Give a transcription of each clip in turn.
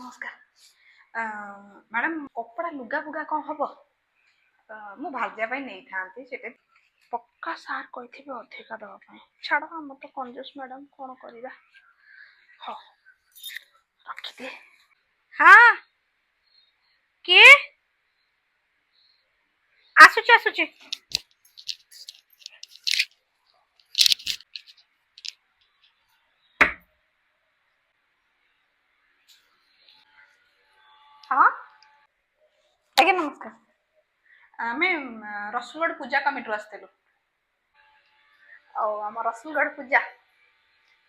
नमस्कार मैडम कपड़ा लुगा फुगा कौन हम मु भाजिया नहीं था पक्का सार कही अधिका दवाई छाड़ आम तो कंजूस मैडम कौन करवा हाँ रखिदे हाँ किए आसुची आसुची हाँ आज्ञा नमस्कार आम रसुलगढ़ पूजा कमिटी आसलु आम रसुलगढ़ पूजा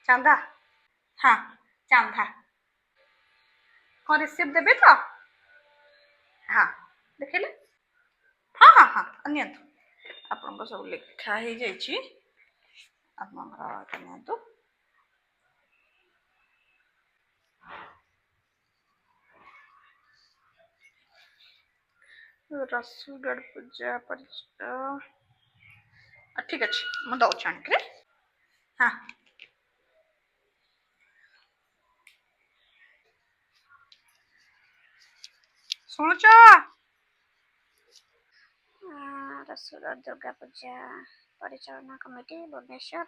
चांदा हाँ चांदा कौन रिसीप्ट देबे तो हाँ देखिले हाँ हाँ हाँ नियंतु आपन सब लिखा ही जाइए आपतो रसुलगढ़ पूजा पर ठीक अच्छे मुझे दौर आनिक हाँ शुणुच रसुलगढ़ दुर्गा पूजा परिचालना कमिटी भुवनेश्वर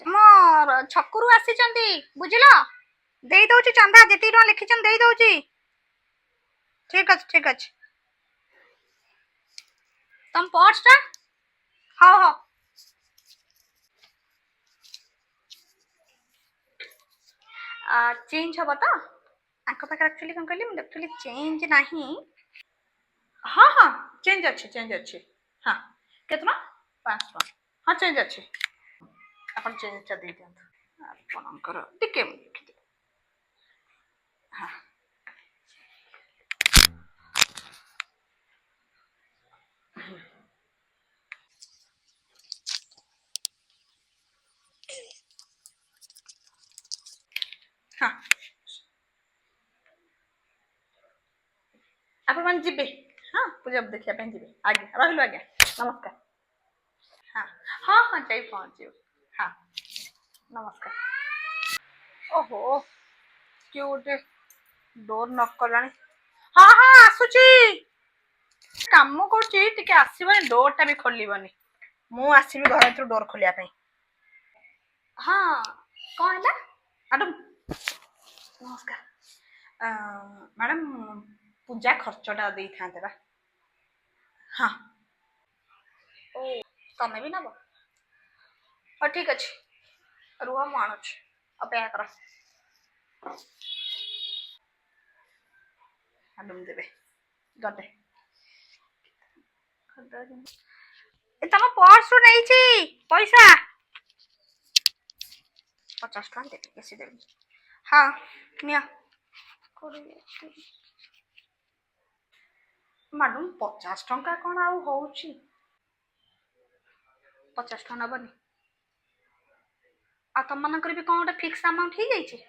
मोर छकुरु आसी बुझिल दे दउची चंदा जेती टका लिखिछन दे दउची ठीक अच्छे तम पर्स टा हाँ हाँ चेंज हम तो आंक पाखे एक्चुअली कौन कहली एक्चुअली चेंज नहीं हाँ हाँ चेंज अच्छे हाँ कितना 500 हाँ चेंज अच्छे आप चेंज दे दिखाँ आपणकर टिके लिखिदे हाँ हाँ आपण मैंने जीवे हाँ पूजा देखा जी आज्ञा रही आज्ञा नमस्कार हाँ हाँ हाँ जाई पहुँच हाँ नमस्कार ओहो किए गोटे डोर नक कला हाँ हाँ आसुची काम कर आसबनी डोर टा भी खोलबनी मु आसबि घर भर डोर खोलिया हाँ कौन है मैडम नमस्कार मैडम पूजा खर्चटा दे था हाँ ओ तमें भी नब हाँ ठीक अच्छे रुह मु आणुची अपेक्षा कर मैडम देवे गटे तम पर्स नहीं पैसा 50 टका देवी बेसी देवी हाँ निया मैडम 50 टका कौन आउ हो 50 टका नबनी आ तुम मनकर भी कौन गोटे फिक्स अमाउंट हो जाइए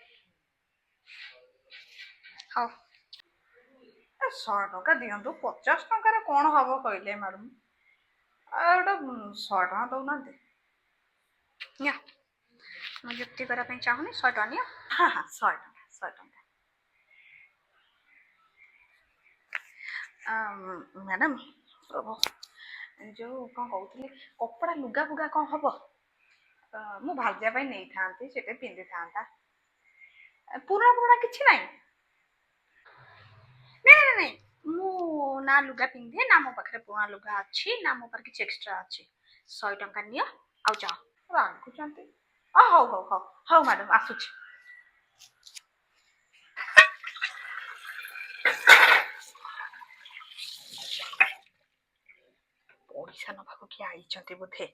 हाँ 100 टका दिंतु 50 टकर कौन हम कहले मैडम गोटे 100 टका दौना मुझे जुक्ति करने चाहूनी 100 टका नि हाँ हाँ 100 टका मैडम जो कौन कहते कपड़ा लुगा फुगा कौन हम मु भाजिया नहीं था पिंधि था पुराणा पुराणा किसी ना नहीं नहीं मु ना लुगा पिंधे ना मो पाखे पुराणा लुगा अच्छी ना मो पाखे किसी एक्स्ट्रा अच्छी 100 टका नि आ जाओ रागुंट हौ हौ हौ हौ मैडम आसुची ओडिशा नभाक किए आई बोधे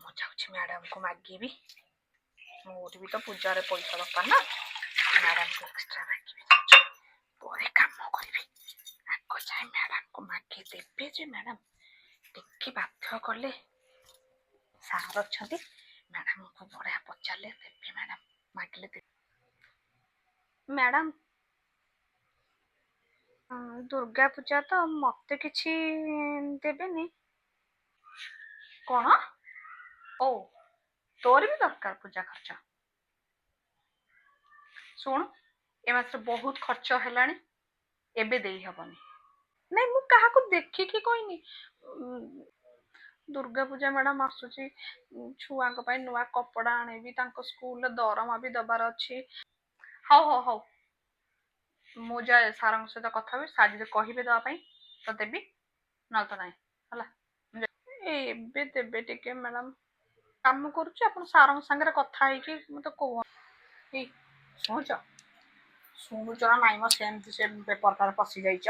मु जाऊँ मैडम को मागिबी मोर भी तो पूजार पैसा दरकार ना मैडम को एक्स्ट्रा मागिबी पर काम करी आग जाए मैडम को मागे देवे जे मैडम टिके बाध्य कले सार अच्छा मैडम को बड़ा पचारे देवे मैडम मागिले देवे मैडम दुर्गा पूजा तो मत किसी देवेनी कौन ओ तोर भी दरकार पूजा खर्च ଶୁଣ ଏ ମାସରେ ବହୁତ ଖର୍ଚ୍ଚ ହେଲାଣି, ଏବେ ଦେଇ ହବନି। ନାଇଁ ମୁଁ କାହାକୁ ଦେଖିକି କହିନି। ଦୁର୍ଗା ପୂଜା ମ୍ୟାଡାମ ଆସୁଛି, ଛୁଆଙ୍କ ପାଇଁ ନୂଆ କପଡା ଆଣିବି, ତାଙ୍କ ସ୍କୁଲରେ ଦରମା ବି ଦବାର ଅଛି। ହଉ ହଉ ହଉ, ମୁଁ ଯାଏ ସାରଙ୍କ ସହିତ କଥା ହେବି, ସାର୍ ଯଦି କହିବେ ଦେବା ପାଇଁ ତ ଦେବି, ନହେଲେ ତ ନାହିଁ ହେଲା। ଏବେ ଦେବେ ଟିକେ ମ୍ୟାଡାମ, କାମ କରୁଛି, ଆପଣ ସାରଙ୍କ ସାଙ୍ଗରେ କଥା ହେଇକି ମତେ କୁହ। ଏଇ ଶୁଣୁଛ ଶୁଣୁଛ ନା ନାଇଁ ମ, ସେମିତି ସେ ପେପରଟାରେ ପଶି ଯାଇଛ।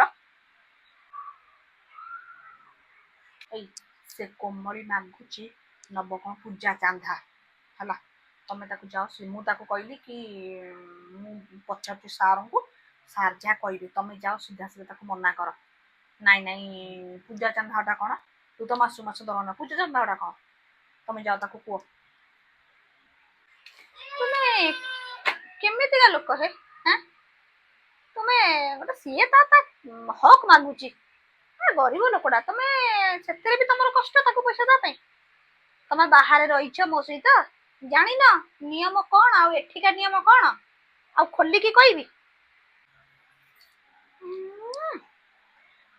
ଏଇ ସେ କୋମଳି ମାଗୁଛି ନବ କଣ ପୂଜା ଚାନ୍ଦା ହେଲା। ତମେ ତାକୁ ଯାଅ, ମୁଁ ତାକୁ କହିଲି କି ମୁଁ ପଚାରୁଛି ସାରଙ୍କୁ, ସାର୍ ଯାହା କହିବେ ତମେ ଯାଅ ସିଧା ସିଧା ତାକୁ ମନା କର। ନାଇଁ ନାଇଁ ପୂଜା ଚାନ୍ଦାଟା କଣ, ତୁ ତ ମାସୁ ମାସ ଦରମା, ପୂଜା ଚାନ୍ଦାଟା କଣ, ତମେ ଯାଅ ତାକୁ କୁହ। ତୁମେ କେମିତିକା ଲୋକ ହେ? ତୁମେ ଗୋଟେ ସିଏ ତା ହକ୍ ମାଗୁଛି, ଗରିବ ଲୋକଟା, ତମେ ସେଥିରେ ବି ତମର କଷ୍ଟ ତାକୁ ପଇସା ଦେବା ପାଇଁ। ତମେ ବାହାରେ ରହିଛ ମୋ ସହିତ, ଜାଣିନ ନିୟମ କଣ ଆଉ ଏଠିକା ନିୟମ କଣ, ଆଉ ଖୋଲିକି କହିବି।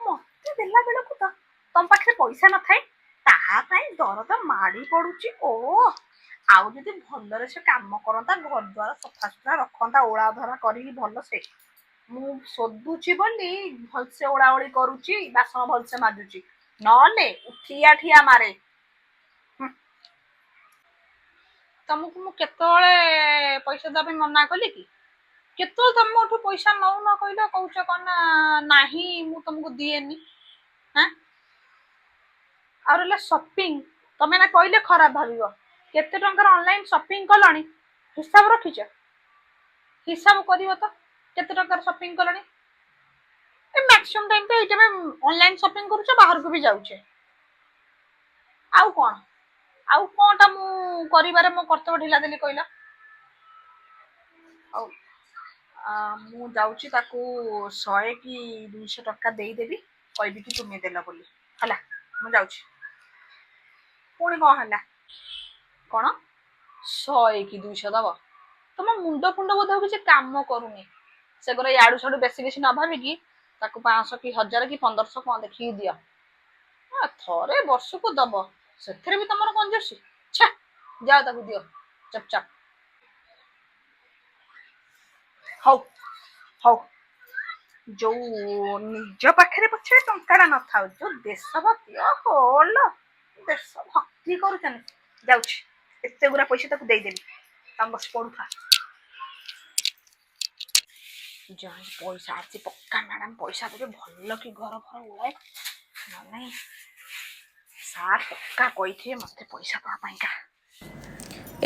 ମତେ ଦେଲା ବେଳକୁ ତ ତମ ପାଖରେ ପଇସା ନଥାଏ, ତା ପାଇଁ ଦରଦ ମାଡି ପଡୁଛି। ଓ ଆଉ ଯଦି ଭଲରେ ସେ କାମ କରନ୍ତା, ଘର ଦ୍ୱାର ସଫାସୁତୁରା ରଖନ୍ତା, ଓଳା ଧରା କରିକି ଭଲ ସେ, ମୁଁ ଶୋଧୁଛି ବୋଲି ଭଲସେ ଓଳା ଓଳି କରୁଛି, ବାସନ ଭଲସେ ମାଜୁଛି, ନହେଲେ ଠିଆ ଠିଆ ମାରେ। ତମକୁ ମୁଁ କେତେବେଳେ ପଇସା ଦେବା ପାଇଁ ମନା କଲି କି? କେତେବେଳେ ତମେ ମୋଠୁ ପଇସା ନଉନ କହିଲ, କହୁଛ କଣ ନା ନାହିଁ ମୁଁ ତମକୁ ଦିଏନି। ଆଉ ରହିଲା ସପିଂ, ତମେ ନା କହିଲେ ଖରାପ ଭାବିବ, କେତେ ଟଙ୍କାର ଅନଲାଇନ ସପିଂ କଲଣି ହିସାବ ରଖିଛ? ହିସାବ କରିବ ତ, କେତେ ଟଙ୍କାର ସପିଂ କଲଣି? ମ୍ୟାକ୍ସିମମ୍ ଟାଇମ ତ ଏଇଟା ଅନଲାଇନ ସପିଂ କରୁଛ, ବାହାରକୁ ବି ଯାଉଛେ। ଆଉ କଣ, ଆଉ କଣଟା ମୁଁ କରିବାରେ ମୋ କର୍ତ୍ତବ୍ୟ ଢିଲା ଦେଲି କହିଲ? ଆଉ ମୁଁ ଯାଉଛି ତାକୁ 100 କି 200 ଟଙ୍କା ଦେଇଦେବି, କହିବି କି ତୁମେ ଦେଲ ବୋଲି ହେଲା। ମୁଁ ଯାଉଛି। ପୁଣି କଣ ହେଲା? କଣ 100 କି 200 ଦବ? ତମ ମୁଣ୍ଡ ଫୁଣ୍ଡ ବୋଧେ କିଛି କାମ କରୁନି। ସେଗୁରା ୟାଡୁ ସାଡୁ ବେଶୀ କିଛି ନ ଭାବିକି ତାକୁ 500 କି 1000 କି 1500 କଣ ଦେଖିକି ଦିଅ। ଥରେ ବର୍ଷକୁ ଦବ, ସେଥିରେ ବି ତମର କଞ୍ଜୁସି। ଛା, ଯାଅ ତାକୁ ଦିଅ ଚପଚାପ। ହଉ ହଉ, ଯୋଉ ନିଜ ପାଖରେ ପଛରେ ଟଙ୍କାଟା ନଥାଉ, ଯୋଉ ଦେଶ ଭକ୍ତି, ଓହୋ ଦେଶ ଭକ୍ତି କରୁଛନ୍ତି, ଯାଉଛି ଏତେ ଗୁରା ପଇସା ତାକୁ ଦେଇଦେବି, ତମେ ବସି ପଢୁଥା। ଯାଇ ପଇସା ଆସି ପକ୍କା ମ୍ୟାଡାମ ପଇସା ଦେବେ, ଭଲ କି ଘର ଫର ଓଳାଏ, ନହେଲେ ସାର୍ ପକ୍କା କହିଥିବେ ମତେ ପଇସା ଦବା ପାଇଁକା।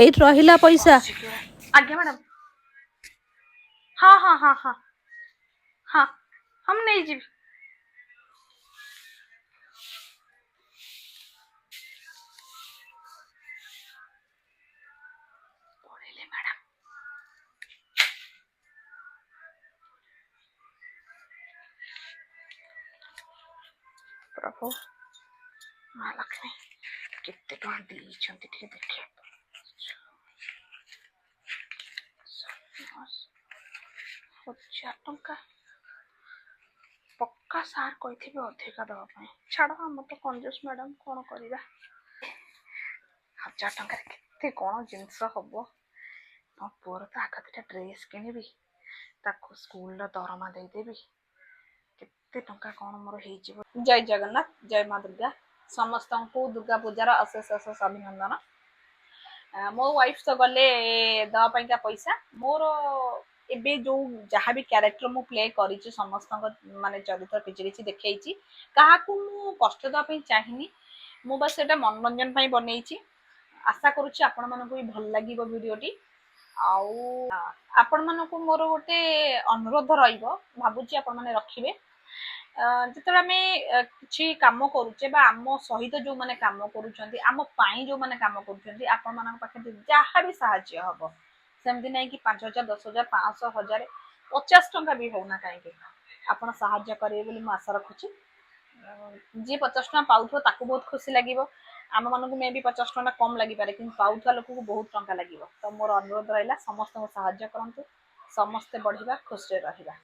ଏଇଠି ରହିଲା ପଇସା। ଆଜ୍ଞା ମ୍ୟାଡାମ। ହଁ ହଁ ହଁ ହଁ ହଁ ହଁ, ମୁଁ ନେଇଯିବି। ପଳେଇଲେ ମ୍ୟାଡାମ। ପ୍ରଭୁ ମହାଲକ୍ଷ୍ମୀ କେତେ ଟଙ୍କା ଦେଇଛନ୍ତି ଟିକେ ଦେଖେ। 1000 ଟଙ୍କା ପକ୍କା ସାର୍ କହିଥିବେ ଅଧିକା ଦବା ପାଇଁ। ଛାଡ, ଆମର ତ କଞ୍ଜୁସ ମ୍ୟାଡାମ, କଣ କରିବା। 1000 ଟଙ୍କାରେ କେତେ କଣ ଜିନିଷ ହବ। ମୋ ପୁଅର ତ ଆଗ ଦିଟା ଡ୍ରେସ୍ କିଣିବି, ତାକୁ ସ୍କୁଲର ଦରମା ଦେଇଦେବି, କେତେ ଟଙ୍କା କଣ ମୋର ହେଇଯିବ। ଜୟ ଜଗନ୍ନାଥ, ଜୟ ମା ଦୁର୍ଗା। ସମସ୍ତଙ୍କୁ ଦୁର୍ଗା ପୂଜାର ଅଶେଷ ଅଶେଷ ଅଭିନନ୍ଦନ। ମୋ ୱାଇଫ ତ ଗଲେ ଦବା ପାଇଁକା ପଇସା। ମୋର ଏବେ ଯୋଉ ଯାହାବି କ୍ୟାରେକ୍ଟର ମୁଁ ପ୍ଲେ କରିଛି, ସମସ୍ତଙ୍କ ମାନେ ଚରିତ୍ର କିଛି କିଛି ଦେଖେଇଛି, କାହାକୁ ମୁଁ କଷ୍ଟ ଦେବା ପାଇଁ ଚାହିଁନି। ମୁଁ ବାସ୍ ସେଇଟା ମନୋରଞ୍ଜନ ପାଇଁ ବନେଇଛି। ଆଶା କରୁଛି ଆପଣ ମାନଙ୍କୁ ବି ଭଲ ଲାଗିବ ଭିଡିଓଟି। ଆଉ ଆପଣ ମାନଙ୍କୁ ମୋର ଗୋଟେ ଅନୁରୋଧ ରହିବ, ଭାବୁଛି ଆପଣ ମାନେ ରଖିବେ। ଯେତେବେଳେ ଆମେ କିଛି କାମ କରୁଛେ, ବା ଆମ ସହିତ ଯୋଉମାନେ କାମ କରୁଛନ୍ତି, ଆମ ପାଇଁ ଯୋଉମାନେ କାମ କରୁଛନ୍ତି, ଆପଣ ମାନଙ୍କ ପାଖରେ ଯାହା ବି ସାହାଯ୍ୟ ହବ, ସେମିତି ନାଇଁ କି 5000, 10000, 500, 1000, 50 ଟଙ୍କା ବି ହଉନା କାହିଁକି, ଆପଣ ସାହାଯ୍ୟ କରିବେ ବୋଲି ମୁଁ ଆଶା ରଖୁଛି। ଯିଏ 50 ଟଙ୍କା ପାଉଥିବ ତାକୁ ବହୁତ ଖୁସି ଲାଗିବ। ଆମ ମାନଙ୍କୁ ମେ ବି 50 ଟଙ୍କା କମ ଲାଗିପାରେ, କିନ୍ତୁ ପାଉଥିବା ଲୋକକୁ ବହୁତ ଟଙ୍କା ଲାଗିବ। ତ ମୋର ଅନୁରୋଧ ରହିଲା, ସମସ୍ତଙ୍କୁ ସାହାଯ୍ୟ କରନ୍ତୁ, ସମସ୍ତେ ବଢ଼ିବା, ଖୁସିରେ ରହିବା।